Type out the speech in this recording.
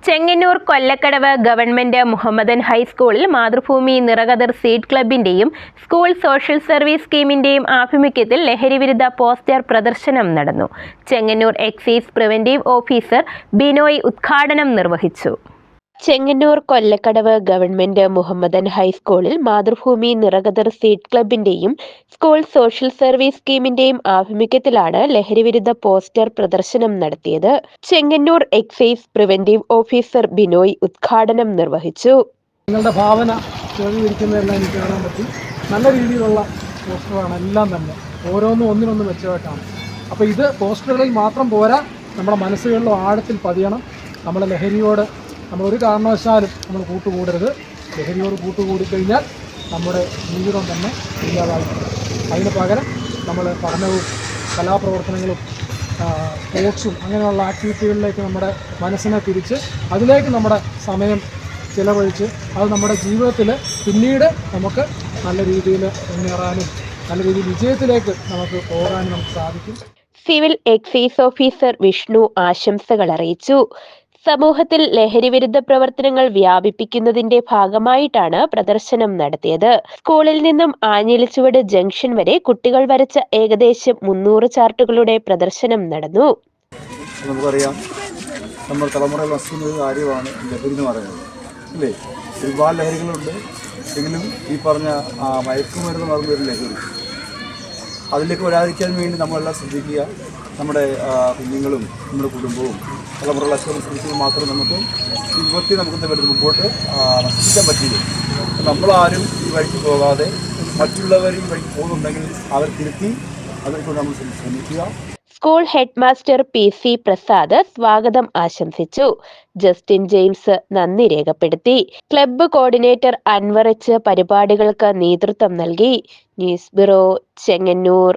Chengannur Kollakadavu government Mohammedan ഹൈസ്കൂളിൽ Mathrubhumi നിറകതിർ seed ക്ലബിന്റെയും school social service സ്കീമിന്റെയും ആഭിമുഖ്യത്തിൽ ലഹരിവിരുദ്ധ പോസ്റ്റർ പ്രദർശനം നടന്നു. Chengannur excise preventive officer Binoy ഉദ്ഘാടനം നിർവഹിച്ചു. ചെങ്ങന്നൂർ കൊല്ലക്കടവ് ഗവൺമെന്റ് മുഹമ്മദൻ ഹൈസ്കൂളിൽ Mathrubhumi നിറകതിർ seed ക്ലബിന്റെയും school social service സ്കീമിന്റെയും ആഭിമുഖ്യത്തിലാണ് ലഹരിവിരുദ്ധ പോസ്റ്റർ പ്രദർശനം നടത്തിയത്. Chengannur excise preventive officer Binoy ഉദ്ഘാടനം നിർവഹിച്ചു. നിങ്ങളുടെ ഭാവന ചോദിച്ചിരിക്കുന്നതെല്ലാം എനിക്ക് കാണാൻ പറ്റി. നല്ല രീതിയിലുള്ള പോസ്റ്ററാണ് എല്ലാം തന്നെ, ഓരോന്നും ഒന്നിനൊന്ന് മെച്ചമായിട്ടാണ്. അപ്പോൾ ഇത് പോസ്റ്ററുകളിൽ മാത്രം പോരാ, നമ്മുടെ മനസ്സുകളിലും ആഴത്തിൽ പതിയണം. നമ്മളെ ലഹരിയോട് നമ്മളൊരു കാരണവശാലും നമ്മൾ കൂട്ടുകൂടരുത്. ലഹരിയോട് കൂട്ടുകൂടിക്കഴിഞ്ഞാൽ നമ്മുടെ ജീവിതം തന്നെ ഇല്ലാതായി. അതിന് പകരം നമ്മൾ പഠനവും കലാപ്രവർത്തനങ്ങളും സ്പോർട്സും അങ്ങനെയുള്ള ആക്ടിവിറ്റികളിലേക്ക് നമ്മുടെ മനസ്സിനെ തിരിച്ച് അതിലേക്ക് നമ്മുടെ സമയം ചിലവഴിച്ച് അത് നമ്മുടെ ജീവിതത്തിൽ പിന്നീട് നമുക്ക് നല്ല രീതിയിൽ മുന്നേറാനും നല്ല രീതിയിൽ വിജയത്തിലേക്ക് നമുക്ക് പോകാനും നമുക്ക് സാധിക്കും. സിവിൽ എക്സൈസ് ഓഫീസർ വിഷ്ണു ആശംസകൾ അറിയിച്ചു. സമൂഹത്തിൽ ലഹരിവിരുദ്ധ പ്രവർത്തനങ്ങൾ വ്യാപിപ്പിക്കുന്നതിന്റെ ഭാഗമായിട്ടാണ് പ്രദർശനം നടത്തിയത്. സ്കൂളിൽ നിന്നും ആഞ്ഞിലിച്ചുവട് ജംഗ്ഷൻ വരെ കുട്ടികൾ വരച്ച ഏകദേശം 300 ചാർട്ടുകളുടെ പ്രദർശനം നടന്നു. നമുക്കറിയാം, നമ്മൾ തലമുറയിൽ വസിക്കുന്ന ഒരു കാര്യമാണ് ലഹരി എന്ന് പറയുന്നത്, അല്ലേ? ഒരുപാട് ലഹരികളുണ്ട്. എങ്കിലും ഈ പറഞ്ഞ മയക്കുമരുന്ന് പറഞ്ഞൊരു ലഹരി, അതിലേക്ക് വരാതിരിക്കാൻ വേണ്ടി നമ്മളെല്ലാം ശ്രദ്ധിക്കുക. നമ്മുടെ കുഞ്ഞുങ്ങളും നമ്മുടെ കുടുംബവും തലമുറകൾ ശ്രമിച്ചത് മാത്രമേ നമുക്ക് ജീവിതത്തിൽ നമുക്ക് മുമ്പോട്ട് നശിപ്പിക്കാൻ പറ്റില്ല. നമ്മളാരും ഈ വഴിക്ക് പോകാതെ മറ്റുള്ളവർ ഈ വഴിക്ക് പോകുന്നുണ്ടെങ്കിൽ അവർ തിരുത്തി അതിനെക്കൊണ്ട് നമ്മൾ ശ്രമിക്കുക. School head master PC Prasad സ്വാഗതം ആശംസിച്ചു. ജസ്റ്റിൻ ജെയിംസ് നന്ദി രേഖപ്പെടുത്തി. ക്ലബ്ബ് കോർഡിനേറ്റർ അൻവർ പരിപാടികൾക്ക് നേതൃത്വം നൽകി. News bureau, Chengannur.